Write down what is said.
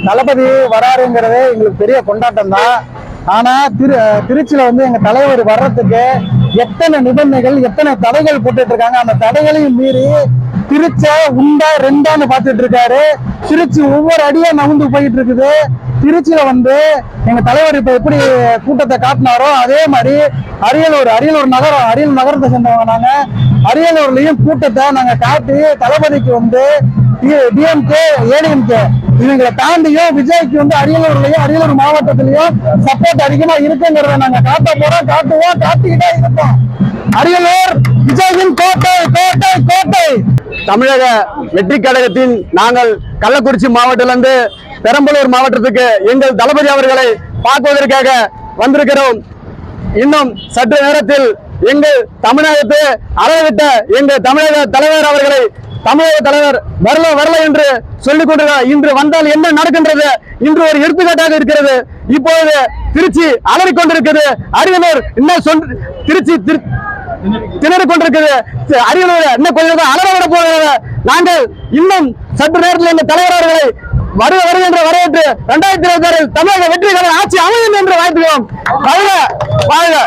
தளபதி வராருங்கிறது எங்களுக்கு பெரிய கொண்டாட்டம் தான். ஆனா திருச்சியில எங்க தலைவர் வர்றதுக்கு எத்தனை நிபந்தனைகள், எத்தனை தடைகள் போட்டுட்டு இருக்காங்க. அந்த தடைகளையும் மீறி திருச்ச உண்டா ரெண்டான்னு பாத்துட்டு இருக்காரு. திருச்சி ஒவ்வொரு அடியா நகர்ந்து போயிட்டு இருக்குது. திருச்சியில எங்க தலைவர் இப்ப எப்படி கூட்டத்தை காட்டினாரோ அதே மாதிரி அரியலூர் நகரத்தை சேர்ந்தவங்க நாங்க. அரியலூர்லயும் கூட்டத்தை நாங்க காட்டி தளபதிக்கு டிஎம்கே ஏடிஎம்கே இவங்களை தாண்டியும் விஜய்க்கு அரியலூர் மாவட்டத்திலையும் சப்போர்ட் அதிகமா இருக்குங்கிறத நாங்க காட்ட போறோம், காட்டிக்கிட்டே இருப்போம். அரியலூர் விஜயின் கோட்டை கோட்டை கோட்டை. தமிழக வெற்றி கழகத்தின் நாங்கள் கள்ளக்குறிச்சி மாவட்டத்திலிருந்து பெரம்பலூர் மாவட்டத்துக்கு எங்கள் தளபதி அவர்களை பார்ப்பதற்காக வந்திருக்கிறோம். இன்னும் சற்று நேரத்தில் எங்கள் தமிழகத்தை அளவிட்ட எங்கள் தமிழக தலைவர் அவர்களை தமிழக தலைவர் வரல என்று சொல்லிக் கொண்டிருக்கிறார். இன்று வந்தால் என்ன நடக்கின்றது இன்று ஒரு எடுத்துக்காட்டாக இருக்கிறது. இப்பொழுது திருச்சி அலறிக் கொண்டிருக்கிறது. அரியலூர் இன்னும் திருச்சி திணறிக் கொண்டிருக்கிறது. அரியலூர் இன்னும் கொஞ்சம் அலற விட போகிறது. நாங்கள் இன்னும் சற்று நேரத்தில் எங்கள் தலைவர் அவர்களை வருக என்று வரவேற்று 2026 தமிழக வெற்றி கழக ஆட்சி அமையும் என்று வாழ்த்துகிறோம். வாழ்க வாழ்க.